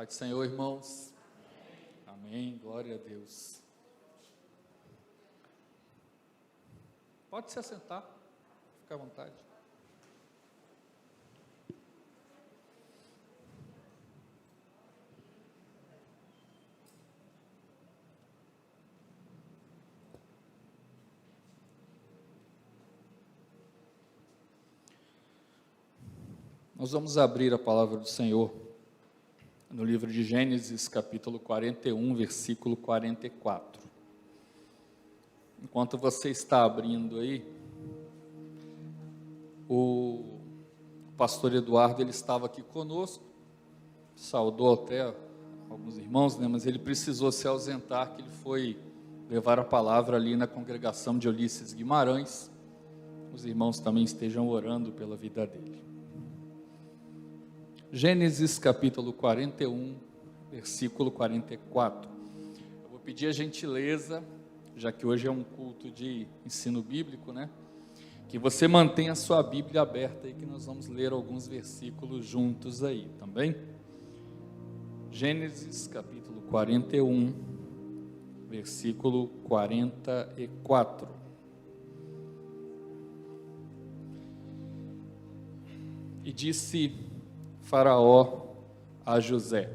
Pai do Senhor, irmãos. Amém. Glória a Deus. Pode se assentar. Fica à vontade. Nós vamos abrir a palavra do Senhor no livro de Gênesis, capítulo 41, versículo 44. Enquanto você está abrindo aí, o pastor Eduardo, ele estava aqui conosco, saudou até alguns irmãos, mas ele precisou se ausentar, que ele foi levar a palavra ali na congregação de Ulisses Guimarães. Os irmãos também estejam orando pela vida dele. Gênesis capítulo 41, versículo 44. Eu vou pedir a gentileza, já que hoje é um culto de ensino bíblico, que você mantenha a sua Bíblia aberta aí, que nós vamos ler alguns versículos juntos aí, também? Gênesis capítulo 41, versículo 44. E disse Faraó a José: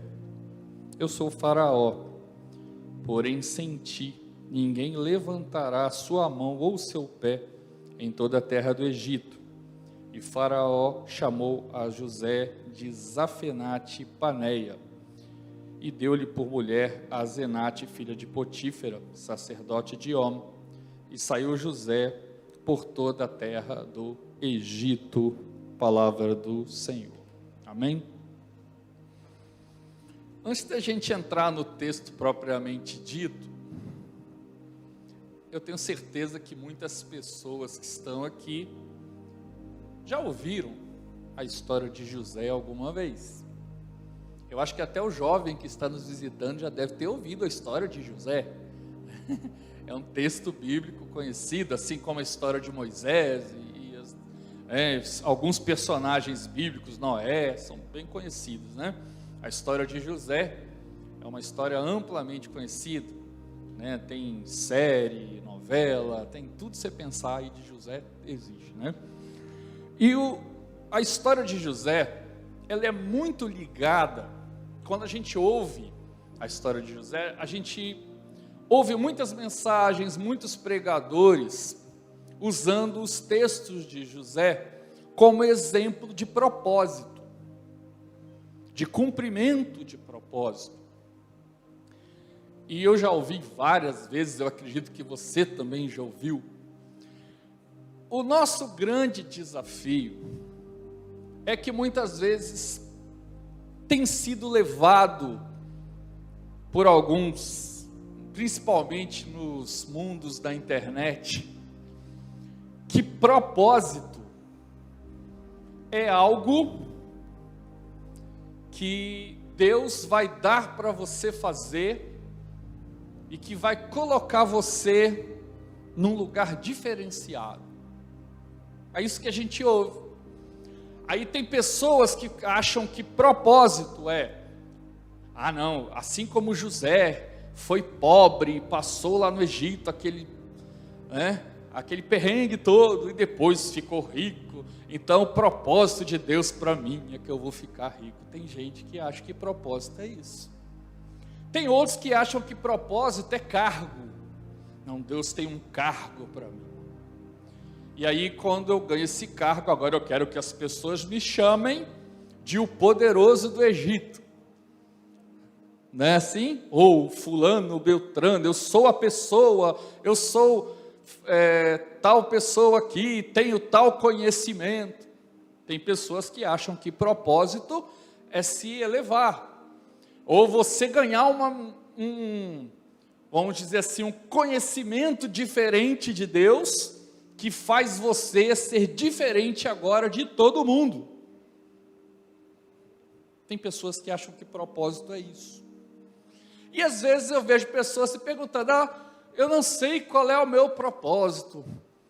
eu sou Faraó, porém sem ti ninguém levantará sua mão ou seu pé em toda a terra do Egito. E Faraó chamou a José de Zafenate Paneia, e deu-lhe por mulher a Asenate, filha de Potífera, sacerdote de On. E saiu José por toda a terra do Egito. Palavra do Senhor. Amém? Antes da gente entrar no texto propriamente dito, eu tenho certeza que muitas pessoas que estão aqui já ouviram a história de José alguma vez. Eu acho que até o jovem que está nos visitando já deve ter ouvido a história de José. É um texto bíblico conhecido, assim como a história de Moisés alguns personagens bíblicos, Noé, são bem conhecidos, A história de José é uma história amplamente conhecida, Tem série, novela, tem tudo que você pensar aí de José, existe, E a história de José, ela é muito ligada, quando a gente ouve a história de José, a gente ouve muitas mensagens, muitos pregadores, usando os textos de José como exemplo de propósito, de cumprimento de propósito. E eu já ouvi várias vezes, eu acredito que você também já ouviu, o nosso grande desafio é que muitas vezes tem sido levado por alguns, principalmente nos mundos da internet, que propósito é algo que Deus vai dar para você fazer e que vai colocar você num lugar diferenciado. É isso que a gente ouve. Aí tem pessoas que acham que propósito é, não, assim como José foi pobre e passou lá no Egito aquele perrengue todo, e depois ficou rico, então o propósito de Deus para mim é que eu vou ficar rico. Tem gente que acha que propósito é isso. Tem outros que acham que propósito é cargo. Não, Deus tem um cargo para mim. E aí quando eu ganho esse cargo, agora eu quero que as pessoas me chamem de o poderoso do Egito. Não é assim? Ou fulano, beltrano, eu sou a pessoa, eu sou tal pessoa aqui, tenho tal conhecimento. Tem pessoas que acham que propósito é se elevar, ou você ganhar vamos dizer assim, um conhecimento diferente de Deus, que faz você ser diferente agora de todo mundo. Tem pessoas que acham que propósito é isso. E às vezes eu vejo pessoas se perguntando, eu não sei qual é o meu propósito,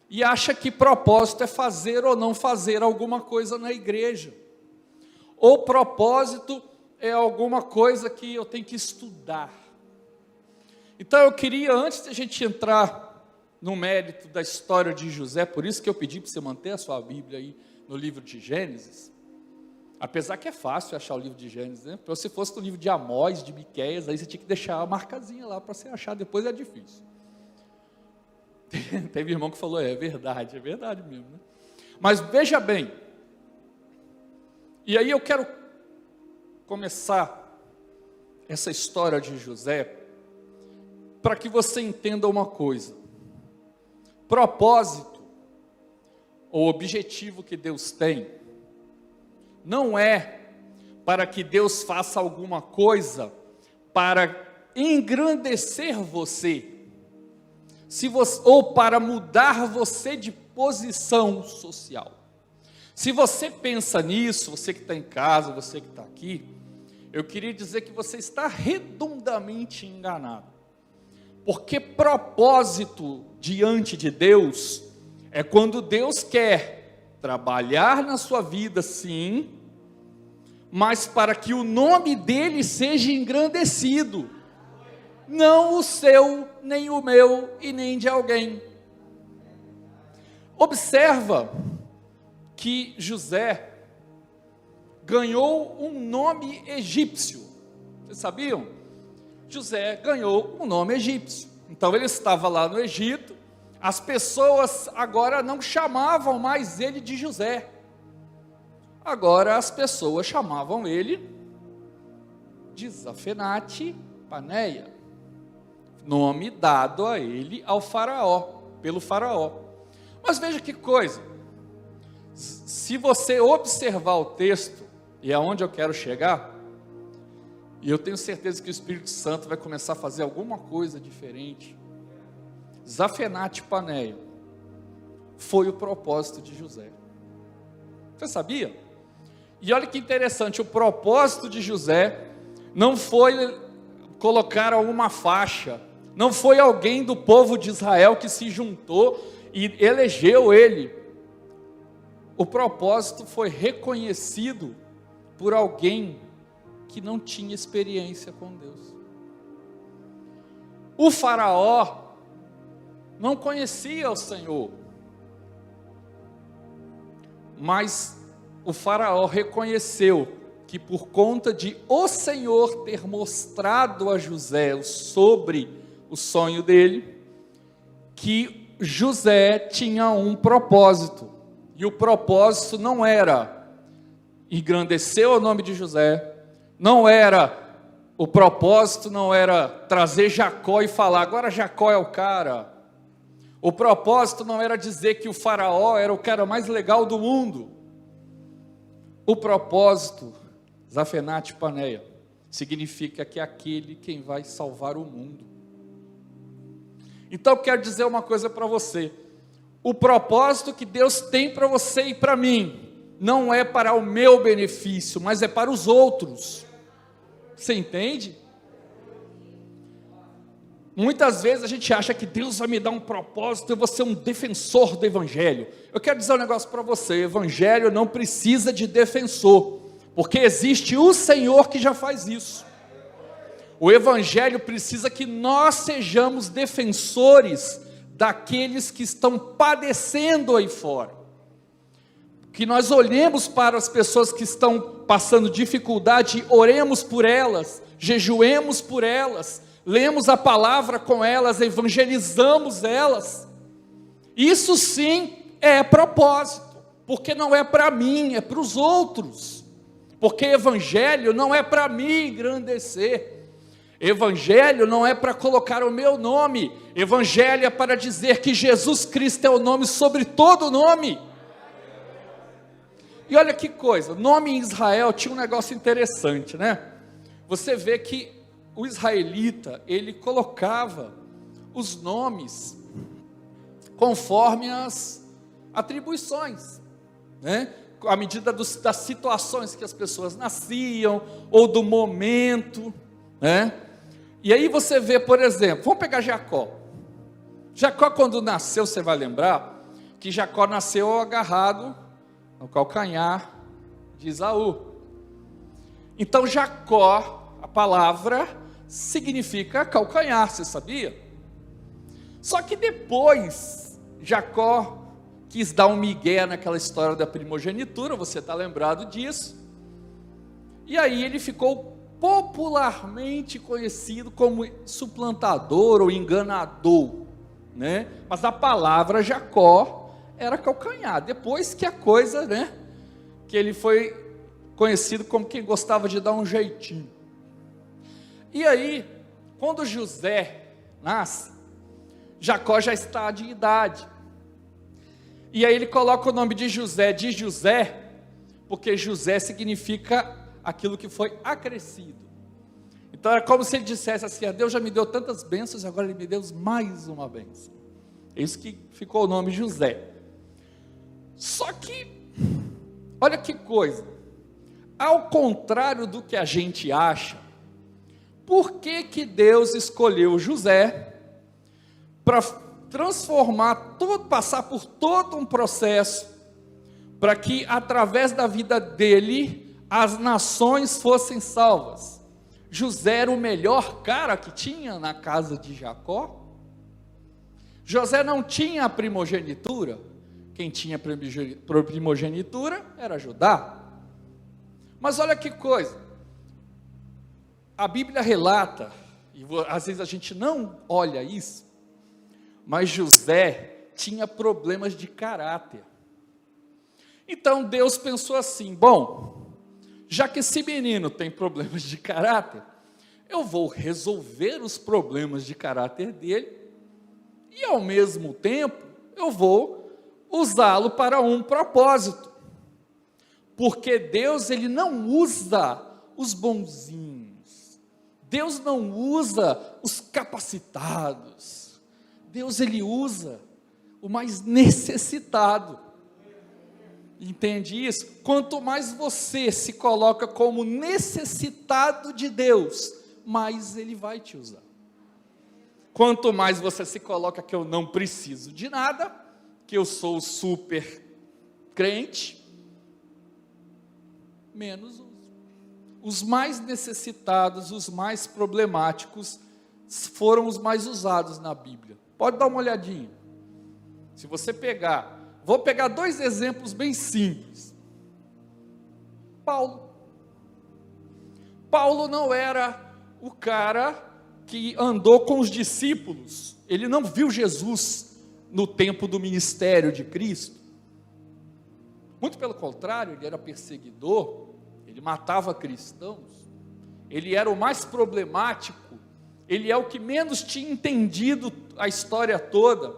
e acha que propósito é fazer ou não fazer alguma coisa na igreja, ou propósito é alguma coisa que eu tenho que estudar. Então eu queria, antes de a gente entrar no mérito da história de José, por isso que eu pedi para você manter a sua Bíblia aí no livro de Gênesis, apesar que é fácil achar o livro de Gênesis, né? Se fosse no livro de Amós, de Miqueias, aí você tinha que deixar a marcazinha lá para você achar, depois é difícil. Teve irmão que falou, é verdade mesmo, né? Mas veja bem, e aí eu quero começar essa história de José, para que você entenda uma coisa: propósito, ou objetivo que Deus tem, não é para que Deus faça alguma coisa para engrandecer você, ou para mudar você de posição social. Se você pensa nisso, você que está em casa, você que está aqui, eu queria dizer que você está redondamente enganado. Porque propósito diante de Deus é quando Deus quer trabalhar na sua vida, sim, mas para que o nome dele seja engrandecido, não o seu, nem o meu e nem de alguém. Observa que José ganhou um nome egípcio. Vocês sabiam? José ganhou um nome egípcio. Então ele estava lá no Egito, as pessoas agora não chamavam mais ele de José. Agora as pessoas chamavam ele de Zafenate Paneia, nome dado a ele ao faraó, pelo faraó. Mas veja que coisa, se você observar o texto, e é onde eu quero chegar, e eu tenho certeza que o Espírito Santo vai começar a fazer alguma coisa diferente. Zafenate Paneia foi o propósito de José. Você sabia? E olha que interessante, o propósito de José não foi colocar alguma faixa, não foi alguém do povo de Israel que se juntou e elegeu ele. O propósito foi reconhecido por alguém que não tinha experiência com Deus. O faraó não conhecia o Senhor, mas o faraó reconheceu que por conta de o Senhor ter mostrado a José sobre o sonho dele, que José tinha um propósito, e o propósito não era engrandecer o nome de José, o propósito não era trazer Jacó e falar, agora Jacó é o cara. O propósito não era dizer que o faraó era o cara mais legal do mundo. O propósito, Zafenate Paneia, significa que é aquele quem vai salvar o mundo. Então eu quero dizer uma coisa para você: o propósito que Deus tem para você e para mim, não é para o meu benefício, mas é para os outros. Você entende? Muitas vezes a gente acha que Deus vai me dar um propósito, eu vou ser um defensor do Evangelho. Eu quero dizer um negócio para você: o Evangelho não precisa de defensor, porque existe o Senhor que já faz isso. O Evangelho precisa que nós sejamos defensores daqueles que estão padecendo aí fora. Que nós olhemos para as pessoas que estão passando dificuldade, oremos por elas, jejuemos por elas, lemos a palavra com elas, evangelizamos elas. Isso sim é propósito, porque não é para mim, é para os outros. Porque evangelho não é para mim engrandecer, evangelho não é para colocar o meu nome, evangelho é para dizer que Jesus Cristo é o nome sobre todo nome. E olha que coisa, o nome em Israel tinha um negócio interessante, né? Você vê que o israelita, ele colocava os nomes conforme as atribuições, né? À medida das situações que as pessoas nasciam, ou do momento, né? E aí você vê, por exemplo, vamos pegar Jacó. Jacó, quando nasceu, você vai lembrar que Jacó nasceu agarrado no calcanhar de Esaú. Então Jacó, a palavra, significa calcanhar, você sabia? Só que depois, Jacó quis dar um migué naquela história da primogenitura, você está lembrado disso, e aí ele ficou popularmente conhecido como suplantador ou enganador, né? Mas a palavra Jacó era calcanhar, depois que a coisa, né, que ele foi conhecido como quem gostava de dar um jeitinho. E aí, quando José nasce, Jacó já está de idade, e aí ele coloca o nome de José, porque José significa aquilo que foi acrescido. Então era como se ele dissesse assim: Deus já me deu tantas bênçãos, agora ele me deu mais uma bênção. É isso que ficou o nome José. Só que, olha que coisa, ao contrário do que a gente acha, por que Deus escolheu José para transformar, passar por todo um processo, para que através da vida dele, as nações fossem salvas? José era o melhor cara que tinha na casa de Jacó? José não tinha a primogenitura? Quem tinha primogenitura era Judá. Mas olha que coisa, a Bíblia relata, e às vezes a gente não olha isso, mas José tinha problemas de caráter. Então Deus pensou assim: bom, já que esse menino tem problemas de caráter, eu vou resolver os problemas de caráter dele, e ao mesmo tempo, eu vou usá-lo para um propósito, porque Deus, ele não usa os bonzinhos, Deus não usa os capacitados, Deus, ele usa o mais necessitado. Entende isso? Quanto mais você se coloca como necessitado de Deus, mais ele vai te usar. Quanto mais você se coloca que eu não preciso de nada, que eu sou super crente, menos uso. Os mais necessitados, os mais problemáticos, foram os mais usados na Bíblia. Pode dar uma olhadinha. Se você pegar, vou pegar dois exemplos bem simples. Paulo não era o cara que andou com os discípulos, ele não viu Jesus no tempo do ministério de Cristo. Muito pelo contrário, ele era perseguidor, ele matava cristãos, ele era o mais problemático, ele é o que menos tinha entendido a história toda.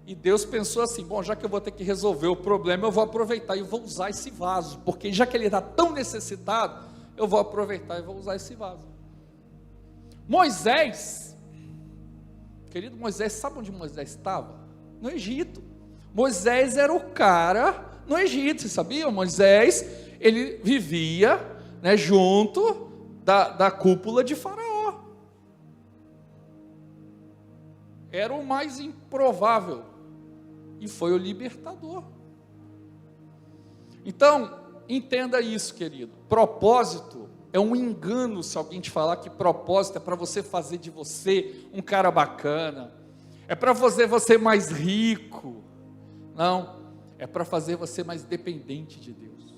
E Deus pensou assim: bom, já que eu vou ter que resolver o problema, eu vou aproveitar e vou usar esse vaso, porque já que ele está tão necessitado, eu vou aproveitar e vou usar esse vaso. Moisés, querido Moisés, sabe onde Moisés estava? No Egito. Moisés era o cara no Egito, você sabia? Moisés, ele vivia, né, junto da cúpula de Faraó. Era o mais improvável, e foi o libertador. Então, entenda isso, querido, propósito é um engano se alguém te falar que propósito é para você fazer de você um cara bacana, é para fazer você mais rico. Não, é para fazer você mais dependente de Deus.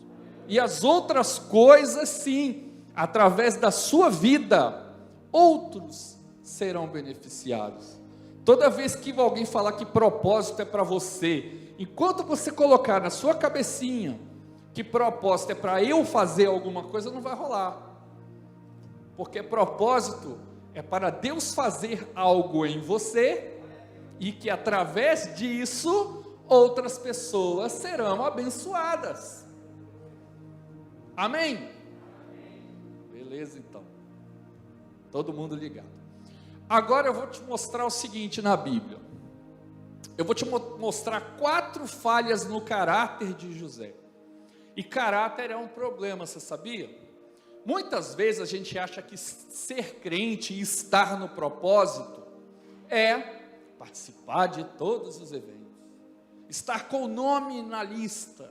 E as outras coisas, sim, através da sua vida, outros serão beneficiados. Toda vez que alguém falar que propósito é para você, enquanto você colocar na sua cabecinha que propósito é para eu fazer alguma coisa, não vai rolar. Porque propósito é para Deus fazer algo em você, e que através disso, outras pessoas serão abençoadas. Amém? Beleza, então. Todo mundo ligado. Agora eu vou te mostrar o seguinte na Bíblia. Eu vou te mostrar 4 falhas no caráter de José. E caráter é um problema, você sabia? Muitas vezes a gente acha que ser crente e estar no propósito é participar de todos os eventos, estar com o nome na lista,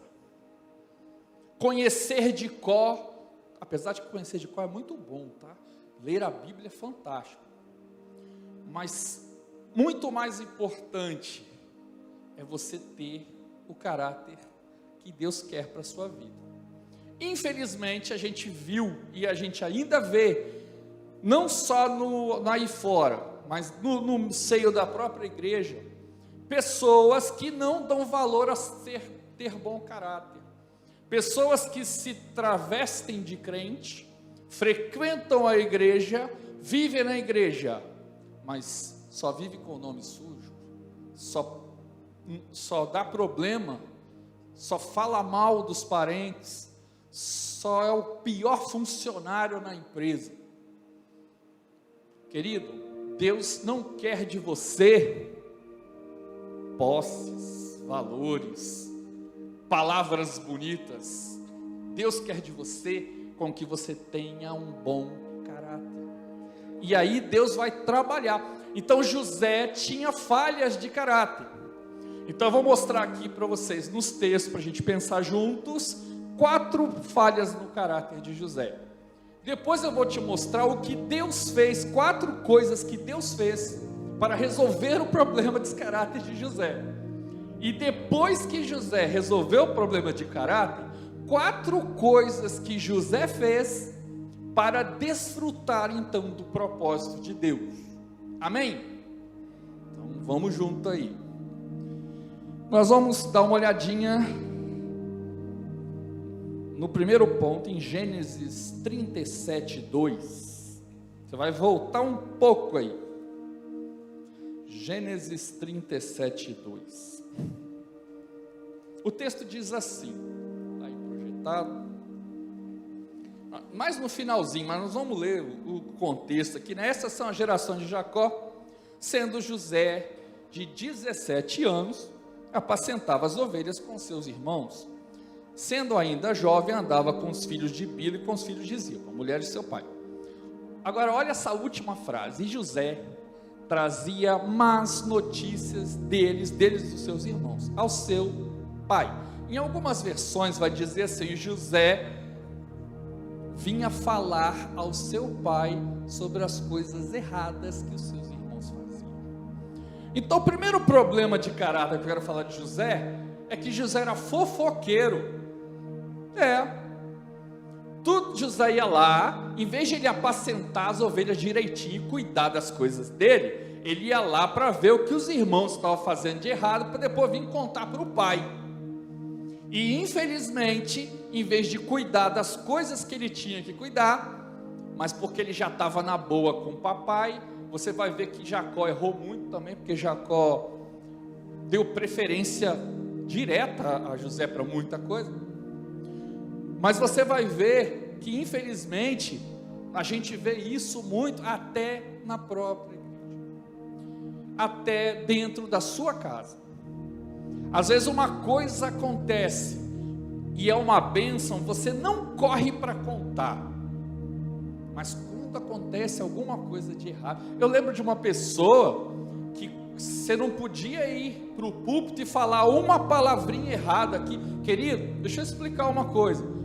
conhecer de cor apesar de conhecer de cor é muito bom, tá? Ler a Bíblia é fantástico. Mas muito mais importante é você ter o caráter que Deus quer para a sua vida. Infelizmente a gente viu e a gente ainda vê, não só aí fora, mas no seio da própria igreja, pessoas que não dão valor a ter bom caráter. Pessoas que se travestem de crente, frequentam a igreja, vivem na igreja, mas só vive com o nome sujo, só dá problema, só fala mal dos parentes, só é o pior funcionário na empresa. Querido, Deus não quer de você posses, valores, palavras bonitas. Deus quer de você com que você tenha um bom caráter. E aí Deus vai trabalhar. Então José tinha falhas de caráter. Então eu vou mostrar aqui para vocês nos textos, para a gente pensar juntos, 4 falhas no caráter de José. Depois eu vou te mostrar o que Deus fez, 4 coisas que Deus fez para resolver o problema de caráter de José. E depois que José resolveu o problema de caráter, 4 coisas que José fez para desfrutar então do propósito de Deus. Amém? Então vamos junto aí. Nós vamos dar uma olhadinha no primeiro ponto, em Gênesis 37, 2. Você vai voltar um pouco aí. Gênesis 37, 2. O texto diz assim, está aí projetado, mais no finalzinho, mas nós vamos ler o contexto aqui, né? Essas são as gerações de Jacó, sendo José de 17 anos, apacentava as ovelhas com seus irmãos. Sendo ainda jovem, andava com os filhos de Bila e com os filhos de Zilpa, mulher de seu pai. Agora olha essa última frase, e José trazia más notícias deles dos seus irmãos, ao seu pai. Em algumas versões vai dizer assim, José vinha falar ao seu pai sobre as coisas erradas que os seus irmãos faziam. Então o primeiro problema de caráter que eu quero falar de José, é que José era fofoqueiro. Tudo José ia lá, em vez de ele apacentar as ovelhas direitinho, cuidar das coisas dele, ele ia lá para ver o que os irmãos estavam fazendo de errado, para depois vir contar para o pai. E infelizmente, em vez de cuidar das coisas que ele tinha que cuidar, mas porque ele já estava na boa com o papai, você vai ver que Jacó errou muito também, porque Jacó deu preferência direta a José para muita coisa. Mas você vai ver que infelizmente a gente vê isso muito até na própria igreja, até dentro da sua casa. Às vezes uma coisa acontece e é uma bênção, você não corre para contar, mas quando acontece alguma coisa de errado, eu lembro de uma pessoa que você não podia ir para o púlpito e falar uma palavrinha errada aqui. Querido, deixa eu explicar uma coisa,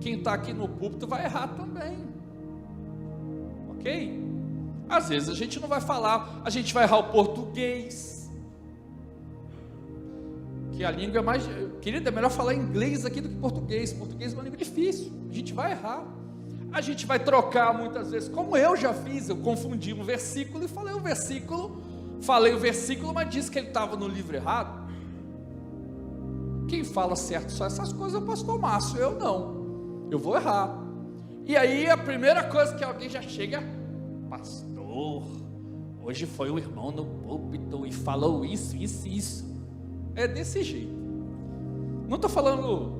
quem está aqui no púlpito vai errar também, ok? Às vezes a gente não vai falar, a gente vai errar o português, que a língua é mais, querido, é melhor falar inglês aqui do que português. Português é uma língua difícil, a gente vai errar, a gente vai trocar muitas vezes, como eu já fiz, eu confundi um versículo e falei o versículo, mas disse que ele estava no livro errado. Quem fala certo só essas coisas é o pastor Márcio, eu não, eu vou errar. E aí a primeira coisa que alguém já chega, pastor, hoje foi o irmão no púlpito e falou isso, é desse jeito. Não estou falando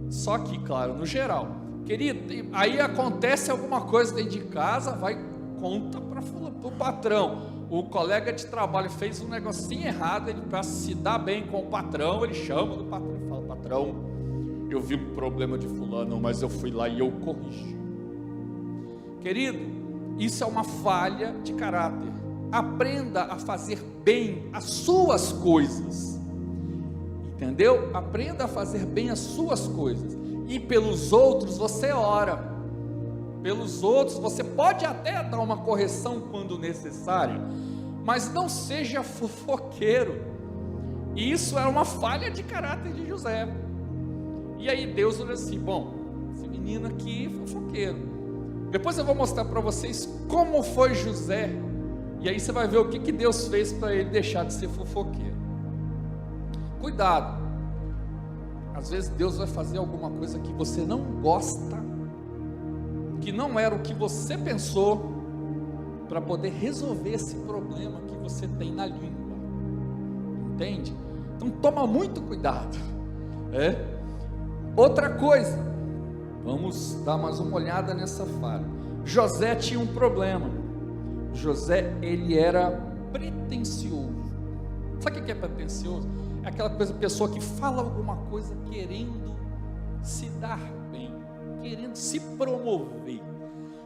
só aqui, claro, no geral, querido. Aí acontece alguma coisa dentro de casa, vai, conta para o patrão, o colega de trabalho fez um negocinho errado, ele para se dar bem com o patrão, ele chama do patrão e fala, patrão, eu vi um problema de fulano, mas eu fui lá e eu corrigi. Querido, isso é uma falha de caráter. Aprenda a fazer bem as suas coisas, entendeu? Aprenda a fazer bem as suas coisas. e pelos outros você ora. Pelos outros você pode até dar uma correção quando necessário, mas não seja fofoqueiro. E isso era uma falha de caráter de José. E aí Deus olha assim: bom, esse menino aqui é fofoqueiro. Depois eu vou mostrar para vocês como foi José, e aí você vai ver o que Deus fez para ele deixar de ser fofoqueiro. Cuidado, às vezes Deus vai fazer alguma coisa que você não gosta, que não era o que você pensou, para poder resolver esse problema que você tem na língua, entende? Então toma muito cuidado. Outra coisa, vamos dar mais uma olhada nessa falha. José tinha um problema. José, ele era pretensioso. Sabe o que é pretensioso? É aquela pessoa que fala alguma coisa querendo se dar bem, querendo se promover.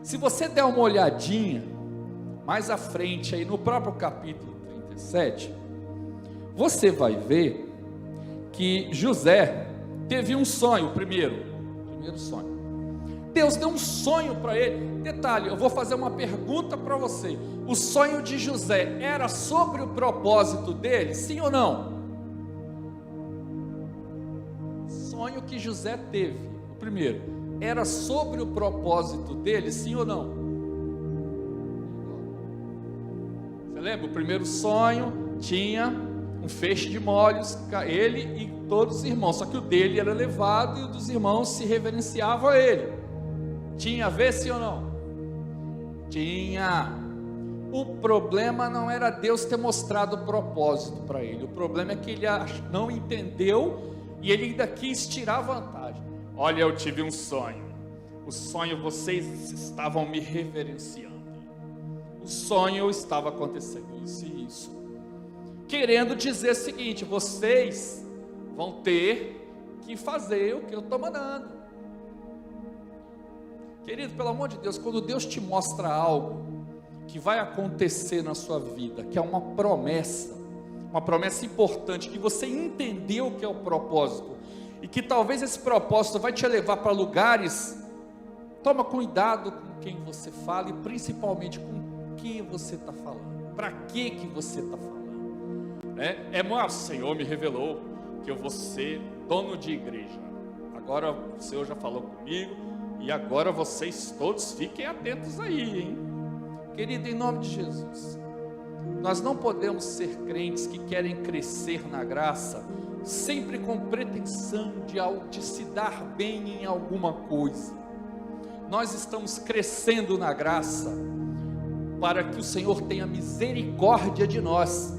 Se você der uma olhadinha mais à frente, aí no próprio capítulo 37, você vai ver que José teve um sonho, o primeiro sonho. Deus deu um sonho para ele. Detalhe, eu vou fazer uma pergunta para você: o sonho de José era sobre o propósito dele, sim ou não? O sonho que José teve, o primeiro, era sobre o propósito dele, sim ou não? Você lembra? O primeiro sonho tinha um feixe de molhos, ele e todos os irmãos, só que o dele era levado e o dos irmãos se reverenciavam a ele. Tinha a ver, sim ou não? Tinha. O problema não era Deus ter mostrado o propósito para ele, o problema é que ele não entendeu e ele ainda quis tirar vantagem. Olha, eu tive um sonho, o sonho vocês estavam me reverenciando, o sonho estava acontecendo isso e isso, querendo dizer o seguinte: vocês vão ter que fazer o que eu estou mandando. Querido, pelo amor de Deus, quando Deus te mostra algo que vai acontecer na sua vida, que é uma promessa importante, que você entendeu que é o propósito, e que talvez esse propósito vai te levar para lugares, toma cuidado com quem você fala, e principalmente com quem você está falando, para que você está falando, o Senhor me revelou que eu vou ser dono de igreja, agora o Senhor já falou comigo, e agora vocês todos fiquem atentos aí, hein? Querido, em nome de Jesus, nós não podemos ser crentes que querem crescer na graça, sempre com pretensão de se dar bem em alguma coisa. Nós estamos crescendo na graça, para que o Senhor tenha misericórdia de nós,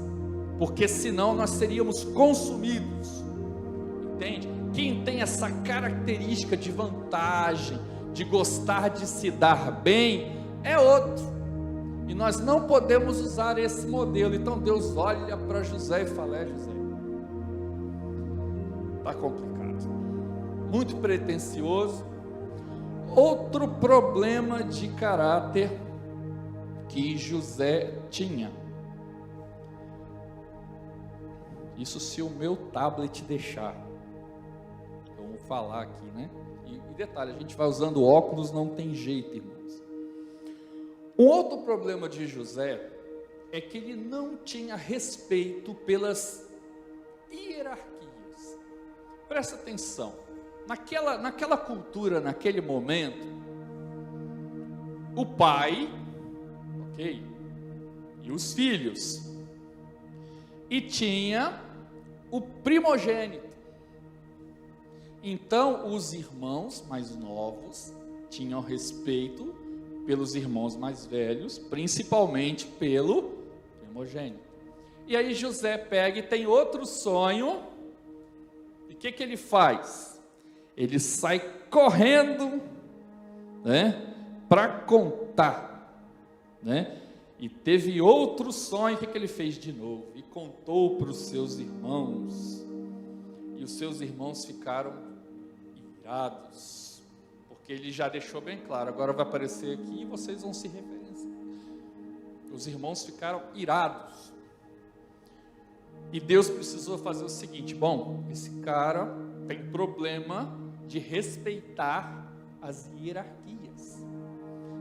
porque senão nós seríamos consumidos, entende? Quem tem essa característica de vantagem, de gostar de se dar bem, é outro, e nós não podemos usar esse modelo. Então Deus olha para José e fala: José, está complicado, muito pretensioso. Outro problema de caráter que José tinha, isso se o meu tablet deixar, eu vou falar aqui, né? E detalhe, a gente vai usando óculos, não tem jeito, irmãos. Um outro problema de José é que ele não tinha respeito pelas hierarquias. Presta atenção, naquela cultura, naquele momento, o pai, ok, e os filhos, e tinha o primogênito. Então os irmãos mais novos tinham respeito pelos irmãos mais velhos, principalmente pelo primogênito. E aí José pega e tem outro sonho, e o que ele faz? Ele sai correndo, para contar, e teve outro sonho. O que ele fez de novo? E contou para os seus irmãos, e os seus irmãos ficaram irados, porque ele já deixou bem claro: agora vai aparecer aqui e vocês vão se reverenciar. Os irmãos ficaram irados, e Deus precisou fazer o seguinte: bom, esse cara tem problema de respeitar as hierarquias,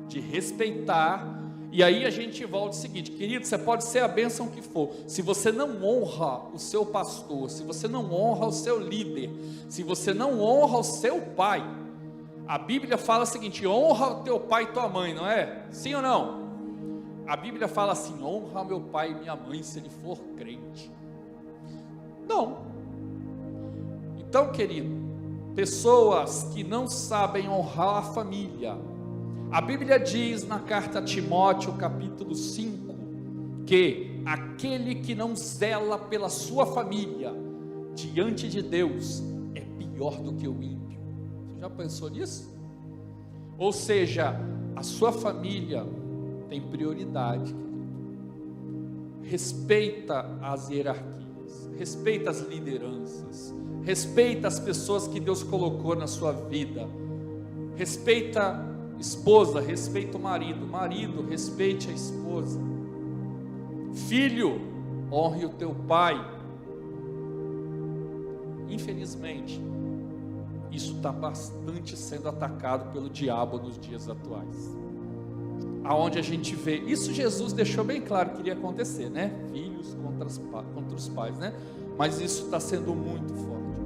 de respeitar. E aí a gente volta ao seguinte, querido, você pode ser a bênção que for, se você não honra o seu pastor, se você não honra o seu líder, se você não honra o seu pai, a Bíblia fala o seguinte, honra o teu pai e tua mãe, não é? Sim ou não? A Bíblia fala assim, honra meu pai e minha mãe se ele for crente. Não. Então, querido, pessoas que não sabem honrar a família, a Bíblia diz na carta a Timóteo, capítulo 5, que aquele que não zela pela sua família, diante de Deus, é pior do que o ímpio. Você já pensou nisso? Ou seja, a sua família tem prioridade, querido. Respeita as hierarquias, respeita as lideranças, respeita as pessoas que Deus colocou na sua vida, respeita esposa, respeita o marido, marido, respeite a esposa, filho, honre o teu pai. Infelizmente, isso está bastante sendo atacado pelo diabo nos dias atuais, aonde a gente vê, isso Jesus deixou bem claro que iria acontecer, né? Filhos contra os pais, né? Mas isso está sendo muito forte,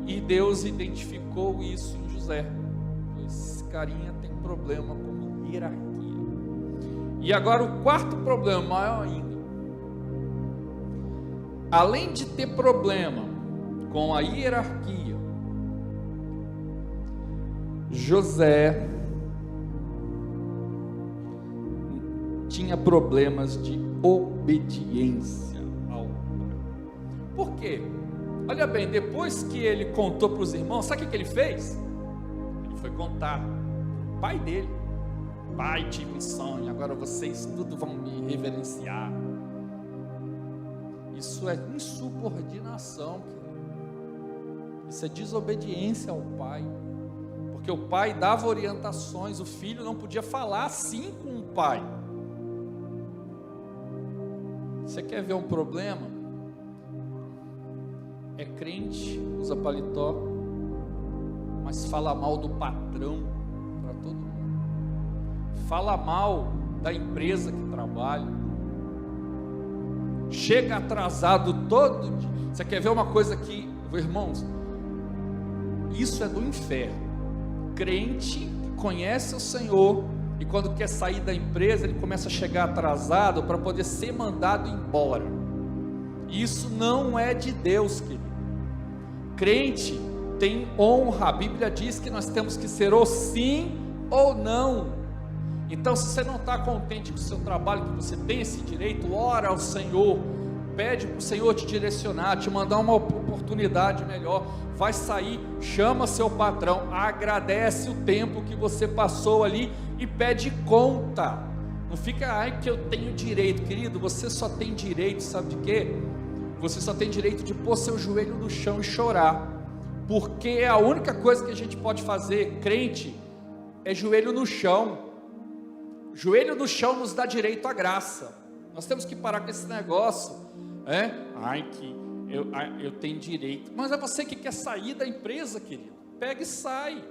e Deus identificou isso em José. Esse carinha tem problema com hierarquia. E agora o quarto problema, maior ainda, além de ter problema com a hierarquia, José tinha problemas de obediência ao pai. Por quê? Olha bem, depois que ele contou para os irmãos, sabe o que ele fez? Ele foi contar para o pai dele. Pai, tive um sonho, agora vocês tudo vão me reverenciar. Isso é insubordinação, querido. Isso é desobediência ao pai. Porque o pai dava orientações, o filho não podia falar assim com o pai. Você quer ver um problema? É crente, usa paletó, mas fala mal do patrão para todo mundo. Fala mal da empresa que trabalha. Chega atrasado todo dia. Você quer ver uma coisa que, irmãos, isso é do inferno. Crente que conhece o Senhor e quando quer sair da empresa, ele começa a chegar atrasado para poder ser mandado embora. Isso não é de Deus, querido. Crente tem honra. A Bíblia diz que nós temos que ser ou sim ou não. Então, se você não está contente com o seu trabalho, que você tem esse direito, ora ao Senhor, pede para o Senhor te direcionar, te mandar uma oportunidade melhor. Vai sair, chama seu patrão, agradece o tempo que você passou ali e pede conta. Não fica, ai que eu tenho direito, querido. Você só tem direito, sabe de quê? Você só tem direito de pôr seu joelho no chão e chorar, porque é a única coisa que a gente pode fazer, crente, é joelho no chão. Joelho no chão nos dá direito à graça. Nós temos que parar com esse negócio, ai que eu tenho direito, mas é você que quer sair da empresa, querido, pega e sai.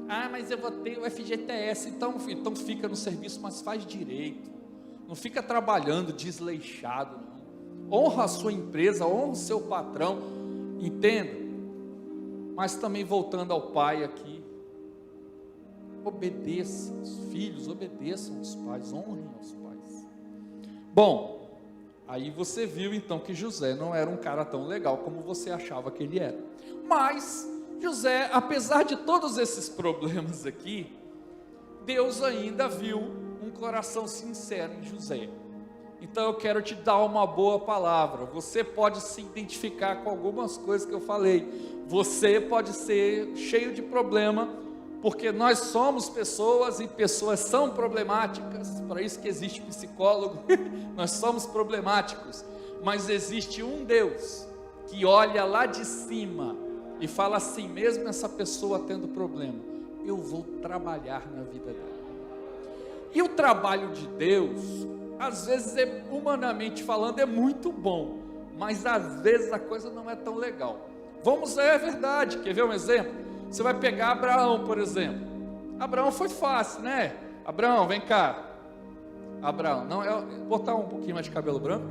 Ah, mas eu vou ter o FGTS, então fica no serviço, mas faz direito, não fica trabalhando desleixado, não. Honra a sua empresa, honra o seu patrão, entenda. Mas também voltando ao pai aqui, obedeça, os filhos obedeçam aos pais, honrem aos pais. Bom, aí você viu então que José não era um cara tão legal como você achava que ele era. Mas José, apesar de todos esses problemas aqui, Deus ainda viu um coração sincero em José. Então eu quero te dar uma boa palavra. Você pode se identificar com algumas coisas que eu falei. Você pode ser cheio de problema, porque nós somos pessoas e pessoas são problemáticas. Para isso que existe psicólogo. Nós somos problemáticos. Mas existe um Deus que olha lá de cima e fala assim, mesmo essa pessoa tendo problema, eu vou trabalhar na vida dela. E o trabalho de Deus, às vezes, humanamente falando, é muito bom, mas às vezes a coisa não é tão legal. É verdade, quer ver um exemplo? Você vai pegar Abraão, por exemplo. Abraão foi fácil, né? Abraão, vem cá. Abraão, não, botar um pouquinho mais de cabelo branco.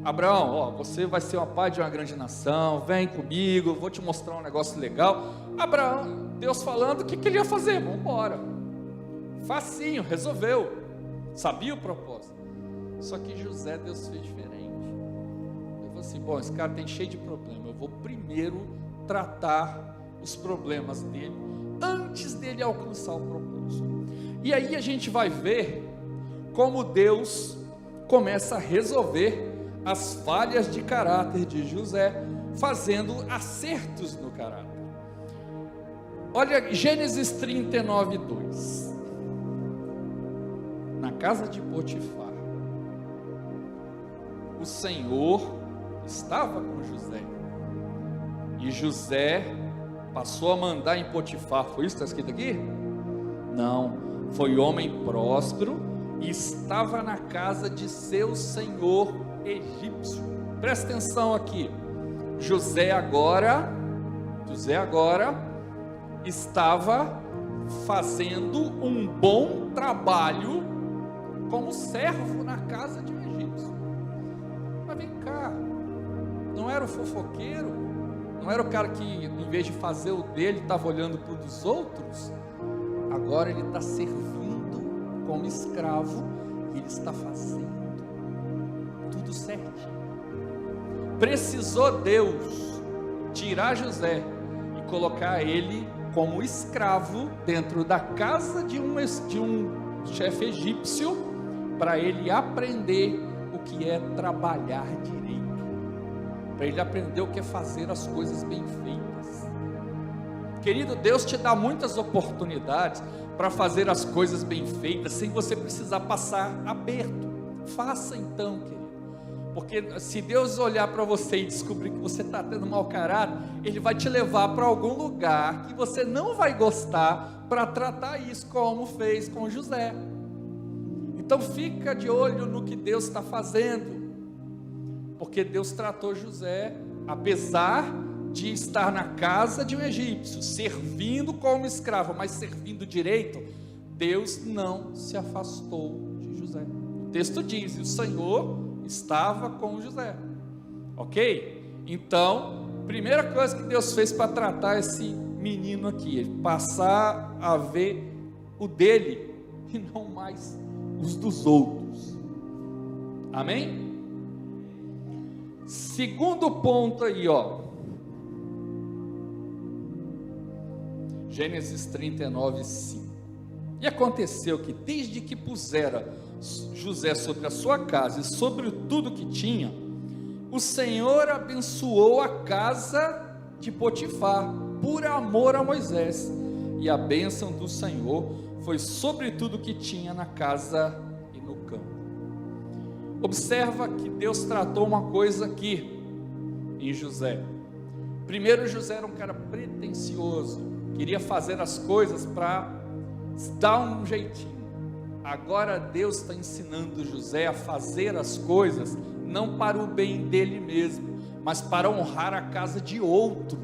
Abraão, ó, você vai ser uma pai de uma grande nação, vem comigo, vou te mostrar um negócio legal. Abraão, Deus falando, o que ele ia fazer? Vamos embora. Facinho, resolveu. Sabia o propósito. Só que José, Deus fez diferente. Ele falou assim, bom, esse cara tem cheio de problema, eu vou primeiro tratar os problemas dele, antes dele alcançar o propósito. E aí a gente vai ver como Deus começa a resolver as falhas de caráter de José, fazendo acertos no caráter. Olha Gênesis 39, 2. Na casa de Potifar, o Senhor estava com José, e José passou a mandar em Potifar. Foi isso que está escrito aqui? Não, foi homem próspero e estava na casa de seu senhor egípcio. Presta atenção aqui. José agora estava fazendo um bom trabalho como servo na casa de um egípcio. Mas vem cá, não era o fofoqueiro? Não era o cara que, em vez de fazer o dele, estava olhando para o dos outros? Agora ele está servindo como escravo e ele está fazendo tudo certinho. Precisou Deus tirar José e colocar ele como escravo dentro da casa de um chefe egípcio, para ele aprender o que é trabalhar direito, para ele aprender o que é fazer as coisas bem feitas. Querido, Deus te dá muitas oportunidades para fazer as coisas bem feitas, sem você precisar passar aperto. Faça então, querido, porque se Deus olhar para você e descobrir que você está tendo mau caráter, Ele vai te levar para algum lugar que você não vai gostar, para tratar isso, como fez com José. Então fica de olho no que Deus está fazendo, porque Deus tratou José, apesar de estar na casa de um egípcio, servindo como escravo, mas servindo direito, Deus não se afastou de José. O texto diz, o Senhor estava com José, ok? Então, primeira coisa que Deus fez para tratar esse menino aqui, é passar a ver o dele, e não mais os dos outros. Amém? Segundo ponto aí, ó, Gênesis 39, 5. E aconteceu que desde que pusera José sobre a sua casa e sobre tudo que tinha, o Senhor abençoou a casa de Potifar, por amor a Moisés, e a bênção do Senhor foi sobre tudo que tinha na casa e no campo. Observa que Deus tratou uma coisa aqui em José. Primeiro, José era um cara pretensioso, queria fazer as coisas para dar um jeitinho. Agora Deus está ensinando José a fazer as coisas não para o bem dele mesmo, mas para honrar a casa de outro.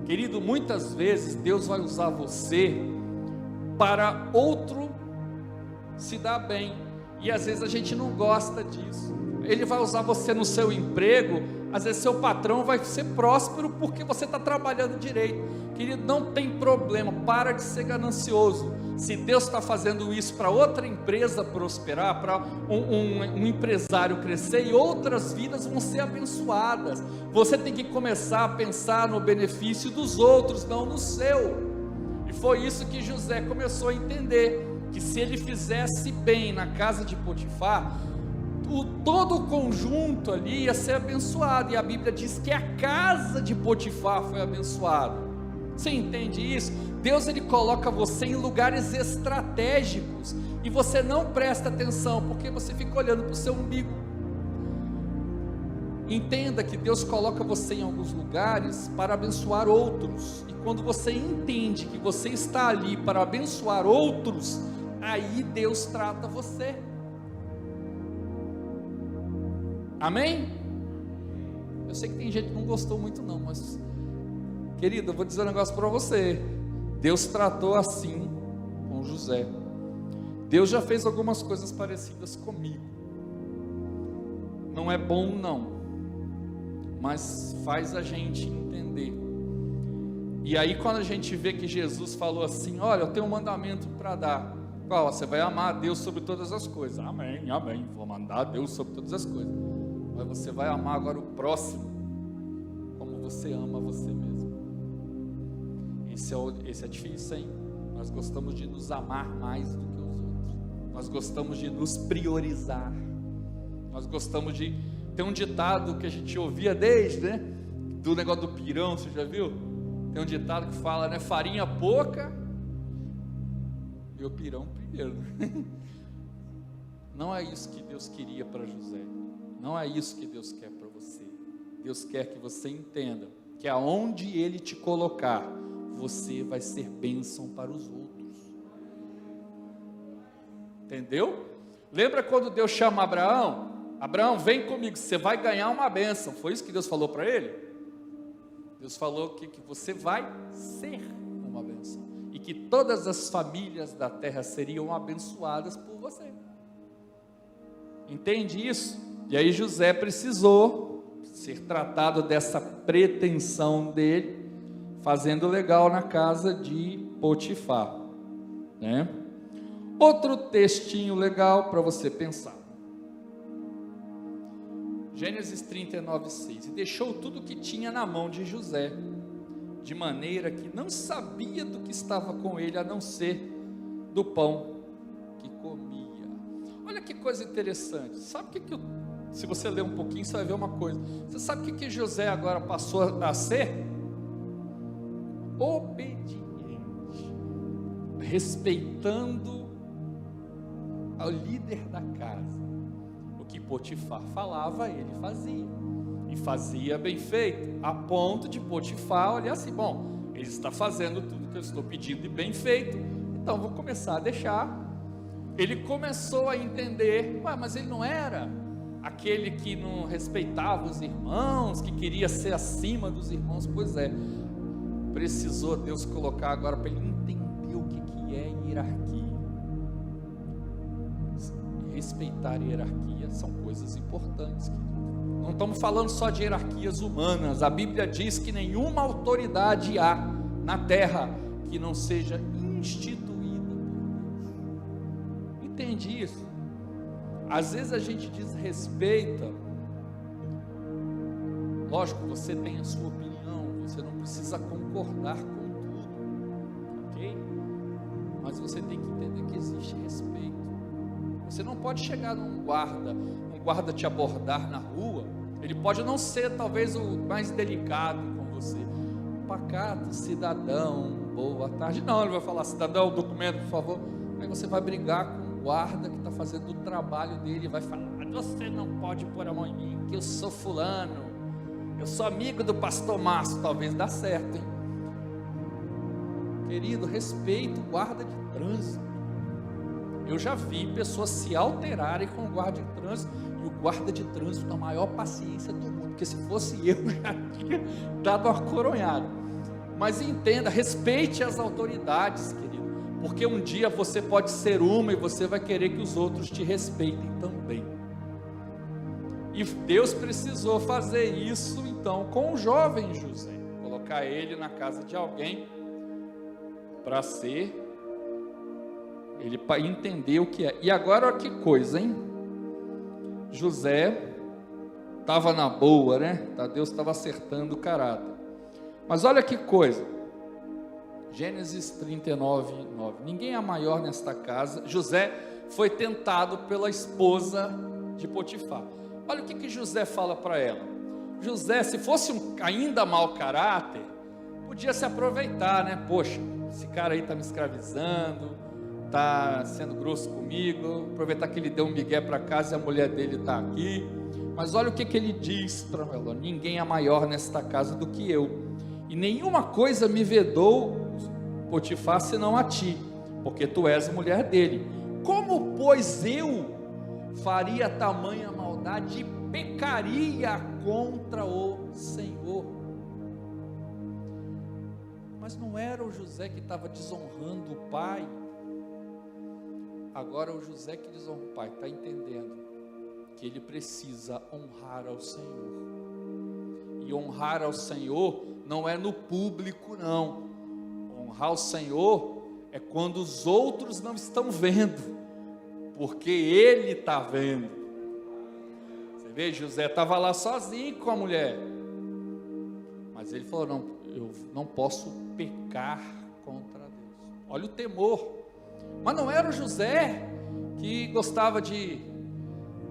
Querido, muitas vezes Deus vai usar você para outro se dar bem, e às vezes a gente não gosta disso. Ele vai usar você no seu emprego, às vezes seu patrão vai ser próspero porque você está trabalhando direito. Querido, não tem problema, para de ser ganancioso. Se Deus está fazendo isso para outra empresa prosperar, para um empresário crescer, e outras vidas vão ser abençoadas, você tem que começar a pensar no benefício dos outros, não no seu. E foi isso que José começou a entender, que se ele fizesse bem na casa de Potifar, todo o conjunto ali ia ser abençoado, e a Bíblia diz que a casa de Potifar foi abençoada. Você entende isso? Deus, ele coloca você em lugares estratégicos, e você não presta atenção, porque você fica olhando para o seu umbigo. Entenda que Deus coloca você em alguns lugares para abençoar outros, e quando você entende que você está ali para abençoar outros, aí Deus trata você. Amém? Eu sei que tem gente que não gostou muito não, mas Querido, eu vou dizer um negócio para você. Deus tratou assim com José. Deus já fez algumas coisas parecidas comigo. Não é bom não, mas faz a gente entender. E aí quando a gente vê que Jesus falou assim, olha, eu tenho um mandamento para dar. Qual? Você vai amar a Deus sobre todas as coisas. Amém, amém, vou mandar a Deus sobre todas as coisas. Mas você vai amar agora o próximo como você ama você mesmo. Esse é difícil, hein? Nós gostamos de nos amar mais do que os outros. Nós gostamos de nos priorizar. Nós gostamos de... Tem um ditado que a gente ouvia desde, né? Do negócio do pirão, você já viu? Tem um ditado que fala, né? Farinha pouca e o pirão primeiro. Não é isso que Deus queria para José. Não é isso que Deus quer para você. Deus quer que você entenda que aonde Ele te colocar, você vai ser bênção para os outros. Entendeu? Lembra quando Deus chama Abraão? Abraão, vem comigo, você vai ganhar uma bênção. Foi isso que Deus falou para ele? Deus falou que você vai ser uma bênção. E que todas as famílias da terra seriam abençoadas por você. Entende isso? E aí José precisou ser tratado dessa pretensão dele, fazendo legal na casa de Potifar, né? Outro textinho legal para você pensar. Gênesis 39:6. E deixou tudo que tinha na mão de José, de maneira que não sabia do que estava com ele, a não ser do pão que comia. Olha que coisa interessante. Sabe o que se você ler um pouquinho, você vai ver uma coisa. Você sabe o que José agora passou a ser? Obediente, respeitando ao líder da casa. O que Potifar falava, ele fazia, e fazia bem feito, a ponto de Potifar olhar assim, bom, ele está fazendo tudo que eu estou pedindo e bem feito, então vou começar a deixar. Ele começou a entender, mas ele não era aquele que não respeitava os irmãos, que queria ser acima dos irmãos. Pois é, precisou Deus colocar agora para ele entender o que é hierarquia. Respeitar a hierarquia são coisas importantes, querido. Não estamos falando só de hierarquias humanas. A Bíblia diz que nenhuma autoridade há na terra que não seja instituída por Deus. Entende isso? Às vezes a gente desrespeita. Lógico, você tem a sua opinião, você não precisa concordar com tudo, ok? Mas você tem que entender que existe respeito. Você não pode chegar num guarda te abordar na rua. Ele pode não ser talvez o mais delicado com você. Pacato, cidadão, boa tarde. Não, ele vai falar, cidadão, documento, por favor. Aí você vai brigar com o guarda que está fazendo o trabalho dele. Vai falar, você não pode pôr a mão em mim, que eu sou fulano. Eu sou amigo do pastor Márcio. Talvez dá certo, hein? Querido, respeito o guarda de trânsito. Eu já vi pessoas se alterarem com o guarda de trânsito, e o guarda de trânsito a maior paciência do mundo, porque se fosse eu já tinha dado uma coronhada. Mas entenda, respeite as autoridades, querido, porque um dia você pode ser uma e você vai querer que os outros te respeitem também. E Deus precisou fazer isso então com o jovem José, colocar ele na casa de alguém para ser... ele para entender o que é. E agora olha que coisa, hein? José estava na boa, né? Deus estava acertando o caráter. Mas olha que coisa. Gênesis 39:9. Ninguém é maior nesta casa. José foi tentado pela esposa de Potifar. Olha o que José fala para ela. José, se fosse ainda mau caráter, podia se aproveitar, né? Poxa, esse cara aí está me escravizando, está sendo grosso comigo, aproveitar que ele deu um migué para casa e a mulher dele está aqui. Mas olha o que ele diz para ela: ninguém é maior nesta casa do que eu, e nenhuma coisa me vedou, Potifar, senão a ti, porque tu és mulher dele. Como, pois, eu faria tamanha maldade e pecaria contra o Senhor? Mas não era o José que estava desonrando o pai. Agora o José que desonra o pai, está entendendo que ele precisa honrar ao Senhor. E honrar ao Senhor não é no público, não. Honrar ao Senhor é quando os outros não estão vendo, porque Ele está vendo. Você vê, José estava lá sozinho com a mulher, mas ele falou: não, eu não posso pecar contra Deus. Olha o temor. Mas não era o José que gostava de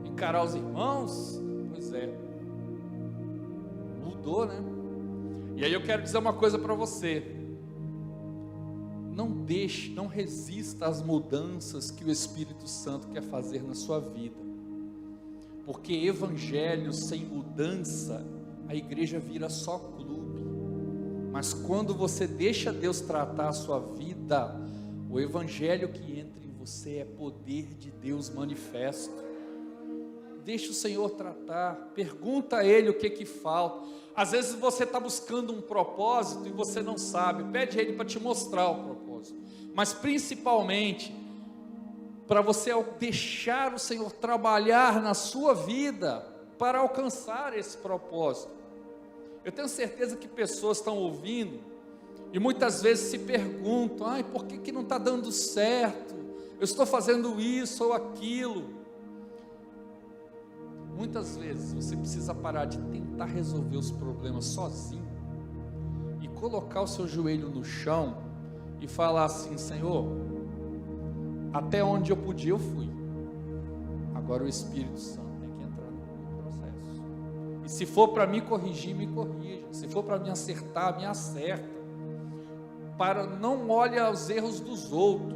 encarar os irmãos? Pois é, mudou, né? E aí eu quero dizer uma coisa para você: não deixe, não resista às mudanças que o Espírito Santo quer fazer na sua vida, porque evangelho sem mudança, a igreja vira só clube. Mas quando você deixa Deus tratar a sua vida, o evangelho que entra em você é poder de Deus manifesto. Deixa o Senhor tratar, pergunta a Ele o que falta. Às vezes você está buscando um propósito e você não sabe, pede a Ele para te mostrar o propósito. Mas principalmente, para você deixar o Senhor trabalhar na sua vida, para alcançar esse propósito. Eu tenho certeza que pessoas estão ouvindo, e muitas vezes se perguntam: ai, por que não está dando certo? Eu estou fazendo isso ou aquilo. Muitas vezes você precisa parar de tentar resolver os problemas sozinho e colocar o seu joelho no chão e falar assim: Senhor, até onde eu podia eu fui, agora o Espírito Santo tem que entrar no processo, e se for para me corrigir, me corrija, se for para me acertar, me acerta. Não olhe aos erros dos outros.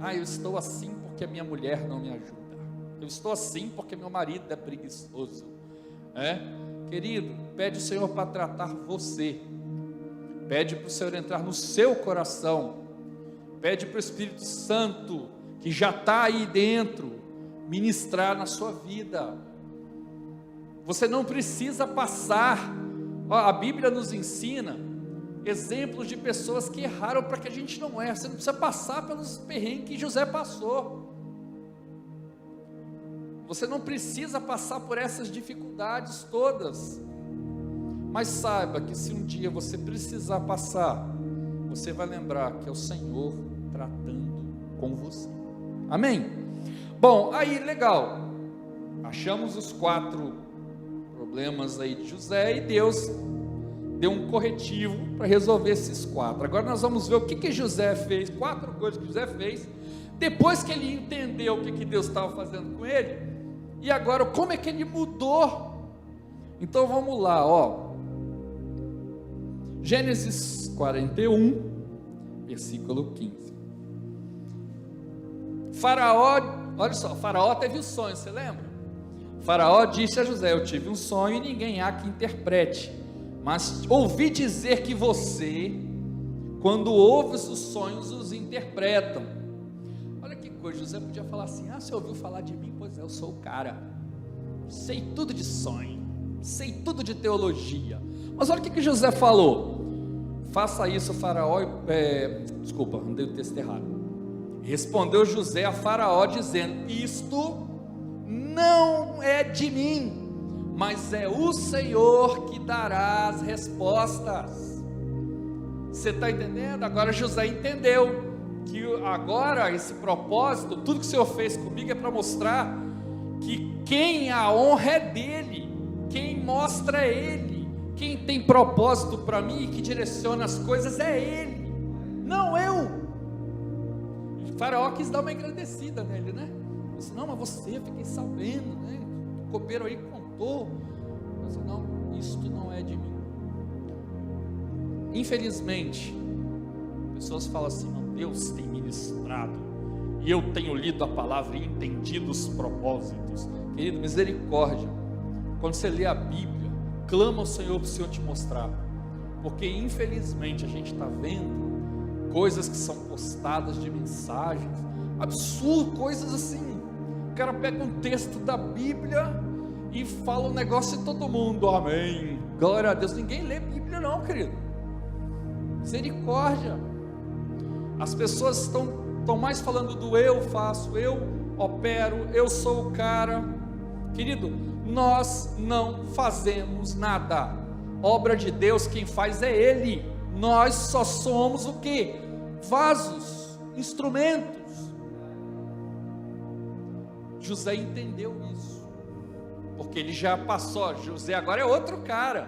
Ah, eu estou assim porque a minha mulher não me ajuda, eu estou assim porque meu marido é preguiçoso. Querido, pede o Senhor para tratar você, pede para o Senhor entrar no seu coração, pede para o Espírito Santo, que já está aí dentro, ministrar na sua vida. Você não precisa passar, a Bíblia nos ensina exemplos de pessoas que erraram para que a gente não erre. Você não precisa passar pelos perrengues que José passou. Você não precisa passar por essas dificuldades todas. Mas saiba que se um dia você precisar passar, você vai lembrar que é o Senhor tratando com você. Amém? Bom, aí legal. Achamos os 4 problemas aí de José e Deus deu um corretivo para resolver esses 4. Agora nós vamos ver o que José fez, 4 coisas que José fez, depois que ele entendeu o que Deus estava fazendo com ele, e agora como é que ele mudou. Então vamos lá, Gênesis 41, versículo 15. Faraó, olha só, Faraó teve um sonho, você lembra? Faraó disse a José: eu tive um sonho e ninguém há que interprete, mas ouvi dizer que você, quando ouve os sonhos, os interpretam. Olha que coisa, José podia falar assim: você ouviu falar de mim? Pois é, eu sou o cara, sei tudo de sonho, sei tudo de teologia. Mas olha o que José falou: faça isso, Faraó. Desculpa, andei o texto errado. Respondeu José a Faraó dizendo: isto não é de mim, mas é o Senhor que dará as respostas. Você está entendendo? Agora José entendeu que agora esse propósito, tudo que o Senhor fez comigo é para mostrar que quem a honra é dele, quem mostra é ele, quem tem propósito para mim e que direciona as coisas é ele, não eu. O Faraó quis dar uma agradecida nele, né? Disse: não, mas você, fiquei sabendo, né? O copeiro aí contou. Mas não, isto não é de mim. Infelizmente, pessoas falam assim: não, Deus tem ministrado, e eu tenho lido a palavra e entendido os propósitos. Querido, misericórdia, quando você lê a Bíblia, clama ao Senhor para o Senhor te mostrar, porque infelizmente a gente está vendo coisas que são postadas de mensagens, absurdo, coisas assim. O cara pega um texto da Bíblia e fala um negócio e todo mundo, amém, glória a Deus. Ninguém lê Bíblia não, querido. Misericórdia. As pessoas estão mais falando do eu faço, eu opero, eu sou o cara. Querido, nós não fazemos nada. Obra de Deus, quem faz é Ele. Nós só somos o quê? Vasos, instrumentos. José entendeu isso, porque ele já passou. José agora é outro cara.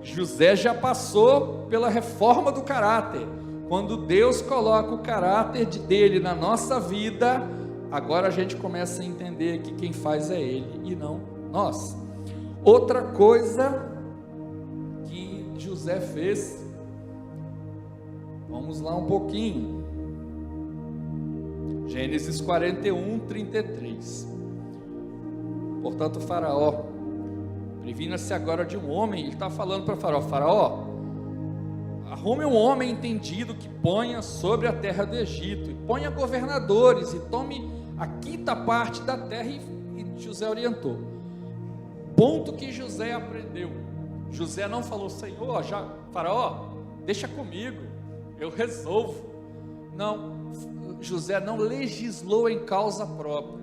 José já passou pela reforma do caráter. Quando Deus coloca o caráter dele na nossa vida, agora a gente começa a entender que quem faz é Ele e não nós. Outra coisa que José fez, vamos lá um pouquinho, Gênesis 41, 33. Portanto, Faraó, previna-se agora de um homem. Ele está falando para Faraó: Faraó, arrume um homem entendido que ponha sobre a terra do Egito, e ponha governadores, e tome a quinta parte da terra. E José orientou. Ponto que José aprendeu. José não falou: Senhor, já, Faraó, deixa comigo, eu resolvo. Não, José não legislou em causa própria.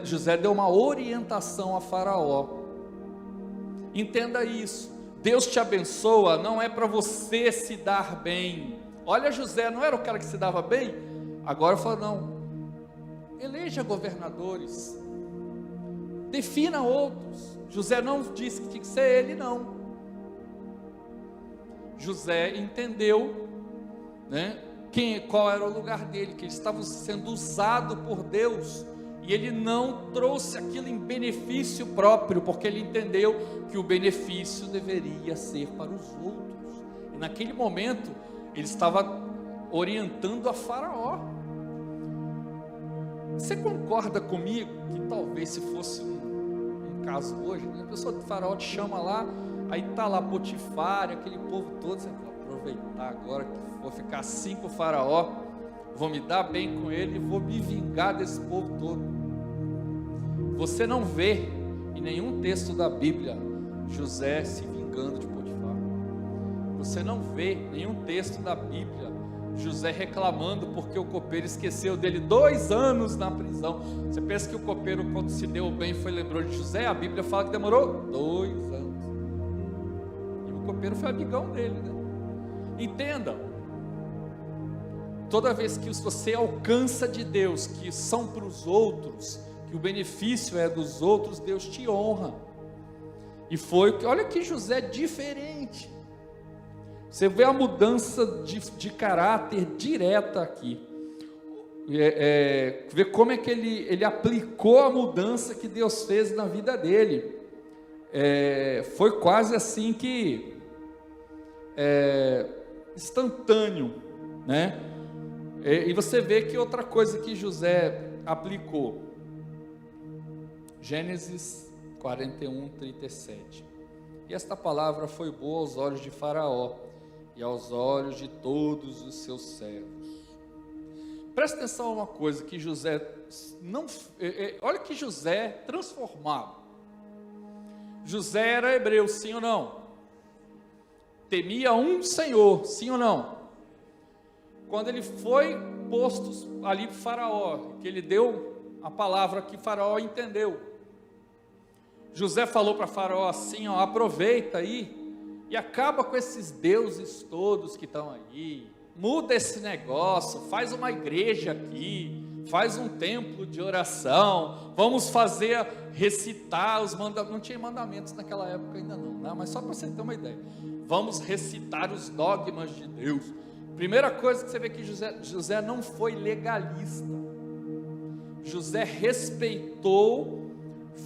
José deu uma orientação a Faraó. Entenda isso. Deus te abençoa, não é para você se dar bem. Olha, José não era o cara que se dava bem? Agora falou: não, eleja governadores, defina outros. José não disse que tinha que ser ele, não. José entendeu, né, qual era o lugar dele, que ele estava sendo usado por Deus, e ele não trouxe aquilo em benefício próprio, porque ele entendeu que o benefício deveria ser para os outros. E naquele momento ele estava orientando a Faraó. Você concorda comigo que talvez se fosse um caso hoje, né? A pessoa do Faraó te chama lá, aí está lá Potifar, aquele povo todo, você vai aproveitar agora que vou ficar assim com o Faraó, vou me dar bem com ele e vou me vingar desse povo todo. Você não vê em nenhum texto da Bíblia José se vingando de Potifar. Você não vê nenhum texto da Bíblia José reclamando porque o copeiro esqueceu dele 2 anos na prisão. Você pensa que o copeiro, quando se deu bem, lembrou de José? A Bíblia fala que demorou 2 anos. E o copeiro foi amigão dele, né? Entenda, toda vez que você alcança de Deus, que são para os outros, que o benefício é dos outros, Deus te honra. E foi, olha que José diferente. Você vê a mudança de caráter direta aqui. Vê como é que ele aplicou a mudança que Deus fez na vida dele. Foi quase assim que instantâneo, né? E você vê que outra coisa que José aplicou, Gênesis 41, 37. E esta palavra foi boa aos olhos de Faraó e aos olhos de todos os seus servos. Presta atenção a uma coisa que José não, olha que José transformado. José era hebreu, sim ou não? Temia um Senhor, sim ou não? Quando ele foi posto ali para Faraó, que ele deu a palavra que Faraó entendeu, José falou para Faraó assim: ó, aproveita aí e acaba com esses deuses todos que estão aí, muda esse negócio, faz uma igreja aqui, faz um templo de oração, vamos recitar os mandamentos. Não tinha mandamentos naquela época ainda não, né? Mas só para você ter uma ideia, vamos recitar os dogmas de Deus. Primeira coisa que você vê que José não foi legalista. José respeitou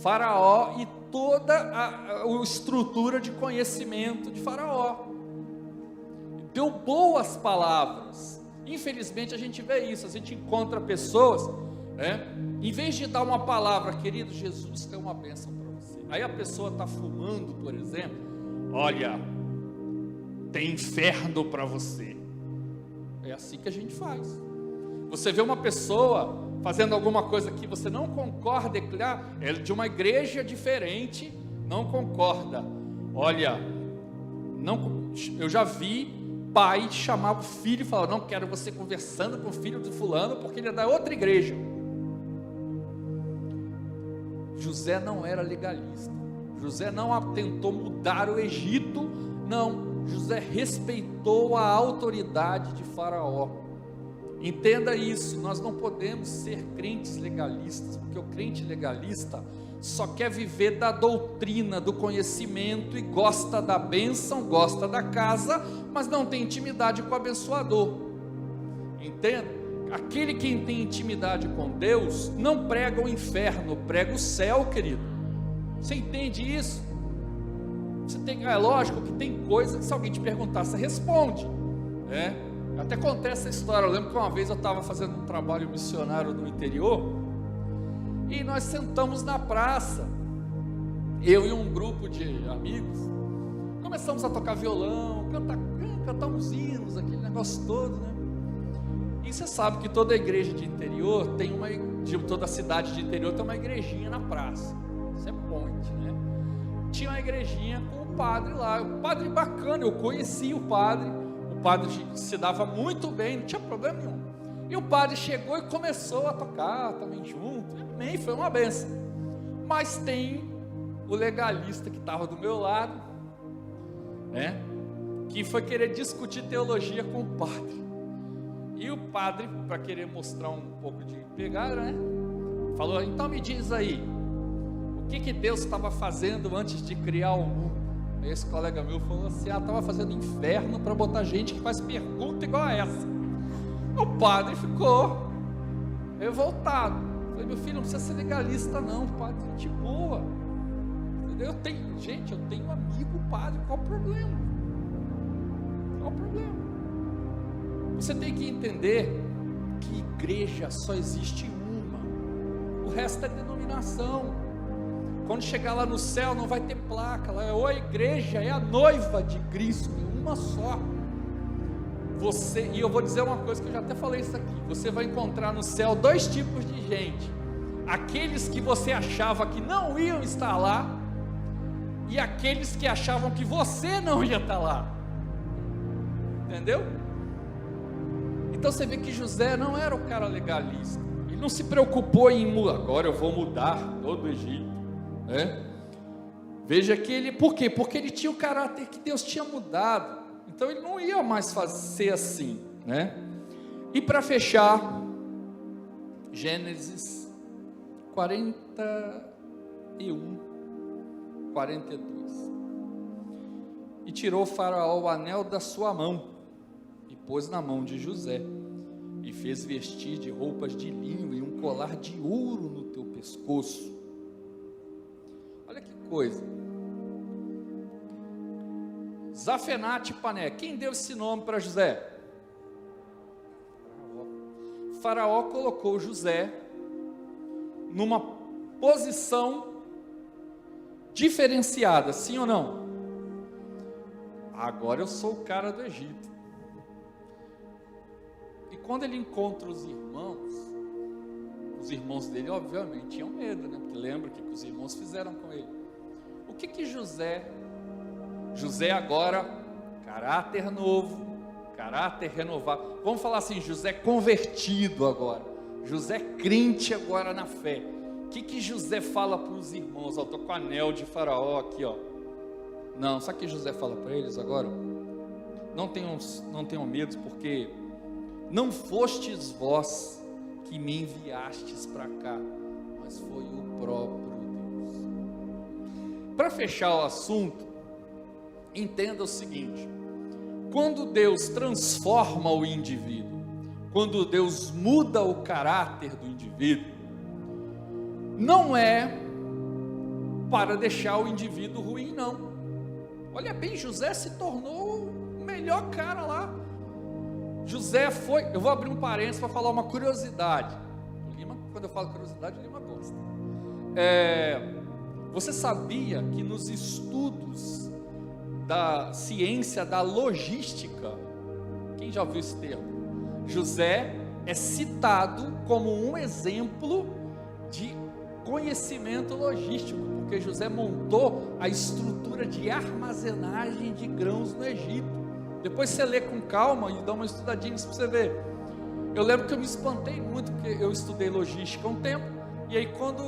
Faraó e toda a estrutura de conhecimento de Faraó. Deu boas palavras. Infelizmente a gente vê isso, a gente encontra pessoas, né? Em vez de dar uma palavra: querido, Jesus tem uma bênção para você. Aí a pessoa está fumando, por exemplo: olha, tem inferno para você. É assim que a gente faz. Você vê uma pessoa fazendo alguma coisa que você não concorda, é de uma igreja diferente, não concorda. Olha, não, Eu já vi pai chamar o filho e falar: não quero você conversando com o filho do fulano, porque ele é da outra igreja. José não era legalista. José não tentou mudar o Egito. Não, José respeitou a autoridade de Faraó. Entenda isso, nós não podemos ser crentes legalistas, porque o crente legalista só quer viver da doutrina, do conhecimento, e gosta da bênção, gosta da casa, mas não tem intimidade com o abençoador. Entenda? Aquele que tem intimidade com Deus não prega o inferno, prega o céu, querido. Você entende isso? É lógico que tem coisa que, se alguém te perguntar, você responde, né? Até contei essa história. Eu lembro que uma vez eu estava fazendo um trabalho missionário no interior, e nós sentamos na praça, eu e um grupo de amigos, começamos a tocar violão, cantar uns hinos, aquele negócio todo, né? E você sabe que toda igreja de interior tem toda cidade de interior tem uma igrejinha na praça. Isso é point, né? Tinha uma igrejinha com o padre lá, o padre bacana, eu conheci o padre se dava muito bem, não tinha problema nenhum. E o padre chegou e começou a tocar também junto, e amém, foi uma benção. Mas tem o legalista que estava do meu lado, né? Que foi querer discutir teologia com o padre. E o padre, para querer mostrar um pouco de pegada, né? Falou: então me diz aí, o que Deus estava fazendo antes de criar o mundo? Aí esse colega meu falou assim: estava fazendo inferno para botar gente que faz pergunta igual a essa. O padre ficou revoltado. Falei: meu filho, não precisa ser legalista não, padre, gente boa. Entendeu? Eu tenho um amigo padre, qual o problema? Qual o problema? Você tem que entender que igreja só existe uma, o resto é denominação. Quando chegar lá no céu não vai ter placa, lá é a igreja, é a noiva de Cristo, é uma só. E eu vou dizer uma coisa que eu já até falei isso aqui: você vai encontrar no céu dois tipos de gente: aqueles que você achava que não iam estar lá, e aqueles que achavam que você não ia estar lá. Entendeu? Então você vê que José não era o cara legalista, ele não se preocupou em agora eu vou mudar todo o Egito, né? Veja que ele, por quê? Porque ele tinha o caráter que Deus tinha mudado, então ele não ia mais ser assim, né? E para fechar, Gênesis 41, 42. E tirou Faraó o anel da sua mão, e pôs na mão de José, e fez vestir de roupas de linho e um colar de ouro no teu pescoço. Olha que coisa. Zafenate Pané, quem deu esse nome para José? Faraó colocou José numa posição diferenciada, sim ou não? Agora eu sou o cara do Egito. E quando ele encontra os irmãos dele obviamente tinham medo, né? Porque lembra o que os irmãos fizeram com ele. O que José agora, caráter novo, caráter renovado, vamos falar assim, José convertido agora, José crente agora na fé. O que José fala para os irmãos? Estou com o anel de Faraó aqui, ó. Não, sabe o que José fala para eles agora? Não tenham medo, porque não fostes vós que me enviastes para cá, mas foi o próprio Deus. Para fechar o assunto, entenda o seguinte: quando Deus transforma o indivíduo, quando Deus muda o caráter do indivíduo, não é para deixar o indivíduo ruim, não. Olha bem, José se tornou o melhor cara lá. José foi, eu vou abrir um parênteses para falar uma curiosidade. Quando eu falo curiosidade, o Lima gosta. Você sabia que nos estudos da ciência da logística, quem já ouviu esse termo? José é citado como um exemplo de conhecimento logístico, porque José montou a estrutura de armazenagem de grãos no Egito. Depois você lê com calma e dá uma estudadinha para você ver. Eu lembro que eu me espantei muito, porque eu estudei logística há um tempo, e aí quando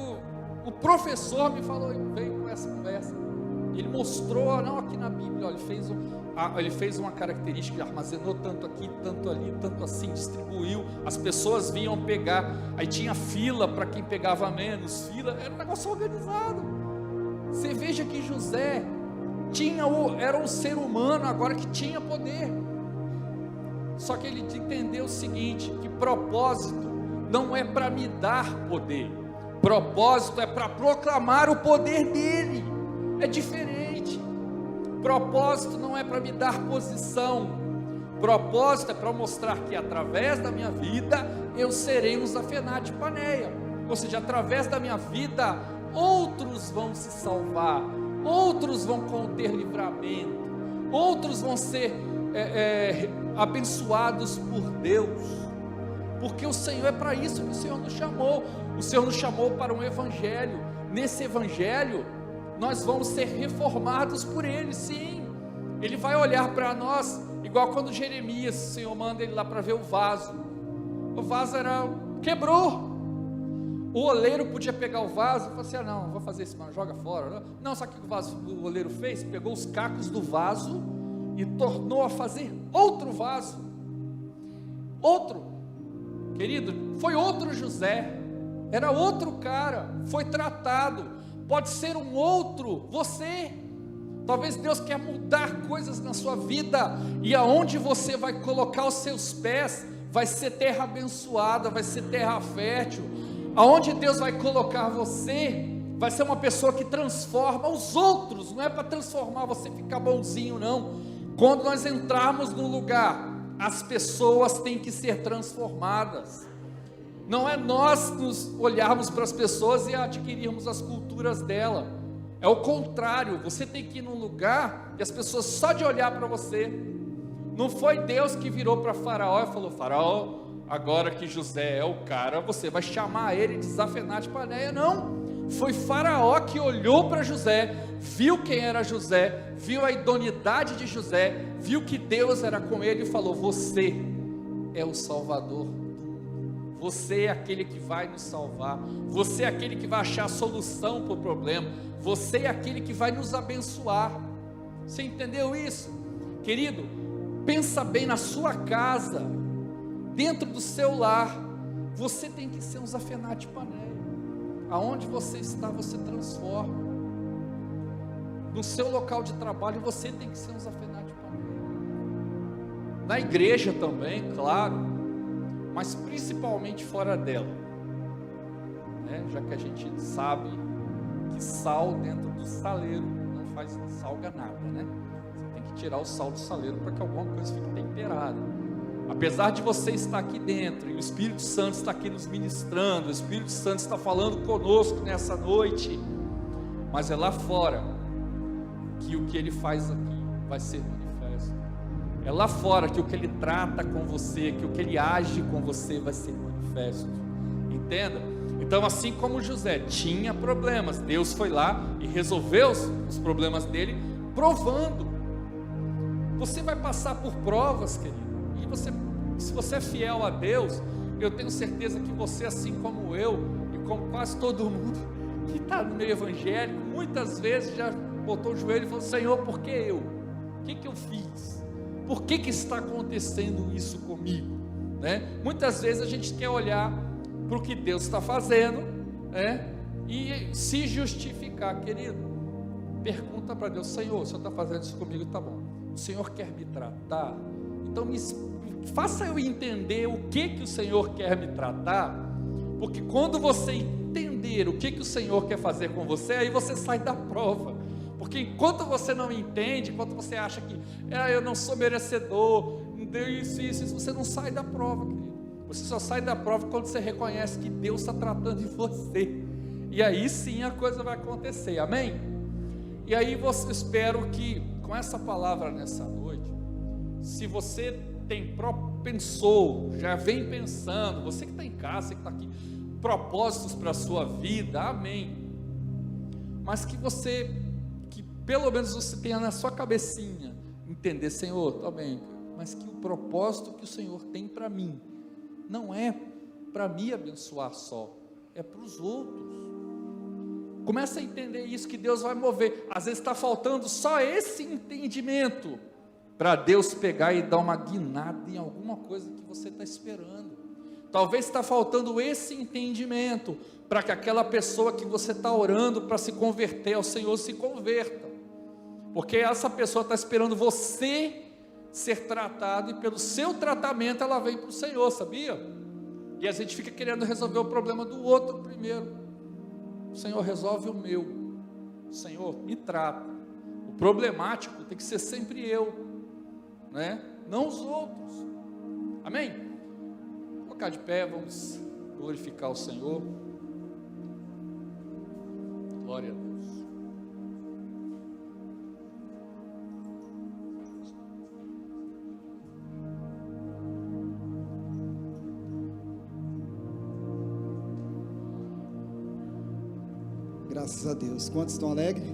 o professor me falou, veio com essa conversa, ele mostrou, não, aqui na Bíblia, ó, ele fez uma característica, armazenou tanto aqui, tanto ali, tanto assim, distribuiu, as pessoas vinham pegar, aí tinha fila para quem pegava menos, era um negócio organizado. Você veja que José era um ser humano agora que tinha poder, só que ele entendeu o seguinte, que propósito não é para me dar poder, propósito é para proclamar o poder dele, é diferente. Propósito não é para me dar posição, propósito é para mostrar que através da minha vida eu serei um Zafenate Paneia, ou seja, através da minha vida outros vão se salvar, outros vão conter livramento, outros vão ser abençoados por Deus, porque o Senhor é para isso que o Senhor nos chamou. O Senhor nos chamou para um evangelho. Nesse evangelho nós vamos ser reformados por Ele, sim. Ele vai olhar para nós, igual quando Jeremias, o Senhor manda ele lá para ver o vaso quebrou, o oleiro podia pegar o vaso e falar assim, não vou fazer isso, mano, joga fora. Não, sabe o que o oleiro fez? Pegou os cacos do vaso e tornou a fazer outro vaso, querido, foi outro José, era outro cara, foi tratado, pode ser um outro, você, talvez Deus quer mudar coisas na sua vida, e aonde você vai colocar os seus pés, vai ser terra abençoada, vai ser terra fértil, aonde Deus vai colocar você, vai ser uma pessoa que transforma os outros, não é para transformar você ficar bonzinho não. Quando nós entrarmos num lugar, as pessoas têm que ser transformadas, não é nós nos olharmos para as pessoas e adquirirmos as culturas dela, é o contrário, você tem que ir num lugar, e as pessoas só de olhar para você, não foi Deus que virou para Faraó e falou, Faraó, agora que José é o cara, você vai chamar ele de Zafenate Paneia, não, foi Faraó que olhou para José, viu quem era José, viu a idoneidade de José, viu que Deus era com ele e falou, você é o Salvador, você é aquele que vai nos salvar, você é aquele que vai achar a solução para o problema, você é aquele que vai nos abençoar. Você entendeu isso? Querido, pensa bem na sua casa, dentro do seu lar, você tem que ser um Zafenate Paneia, aonde você está, você transforma, no seu local de trabalho, você tem que ser um Zafenate Paneia, na igreja também, claro, mas principalmente fora dela, né? Já que a gente sabe que sal dentro do saleiro não salga nada, né? Você tem que tirar o sal do saleiro para que alguma coisa fique temperada. Apesar de você estar aqui dentro, e o Espírito Santo está aqui nos ministrando, o Espírito Santo está falando conosco nessa noite, mas é lá fora que o que Ele faz aqui vai ser manifesto, é lá fora que o que Ele trata com você, que o que Ele age com você vai ser manifesto, entenda? Então, assim como José tinha problemas, Deus foi lá e resolveu os problemas dele, provando. Você vai passar por provas, querido, e se você é fiel a Deus, eu tenho certeza que você, assim como eu, e como quase todo mundo que está no meio evangélico, muitas vezes já botou o joelho e falou, Senhor, por que eu? O que eu fiz? Por que está acontecendo isso comigo? Né? Muitas vezes a gente quer olhar para o que Deus está fazendo, né? E se justificar, querido, pergunta para Deus, Senhor, o Senhor está fazendo isso comigo, tá bom, o Senhor quer me tratar, então faça eu entender o que o Senhor quer me tratar, porque quando você entender o que o Senhor quer fazer com você, aí você sai da prova, porque enquanto você não entende, enquanto você acha que eu não sou merecedor, isso, você não sai da prova, querido. Você só sai da prova quando você reconhece que Deus está tratando de você, e aí sim a coisa vai acontecer, amém? E aí espero que com essa palavra nessa noite, se você pensou, já vem pensando, você que está em casa, você que está aqui, propósitos para a sua vida, amém, mas que pelo menos você tenha na sua cabecinha, entender, Senhor, tá bem, mas que o propósito que o Senhor tem para mim, não é para me abençoar só, é para os outros. Começa a entender isso, que Deus vai mover. Às vezes está faltando só esse entendimento, para Deus pegar e dar uma guinada em alguma coisa que você está esperando. Talvez está faltando esse entendimento, para que aquela pessoa que você está orando para se converter ao Senhor, se converta, porque essa pessoa está esperando você ser tratado, e pelo seu tratamento ela vem para o Senhor, sabia? E a gente fica querendo resolver o problema do outro primeiro. Senhor, resolve o meu. Senhor, me trata. O problemático tem que ser sempre eu, né? Não os outros. Amém? Vou colocar de pé, vamos glorificar o Senhor. Glória a Deus. Graças a Deus. Quantos estão alegres?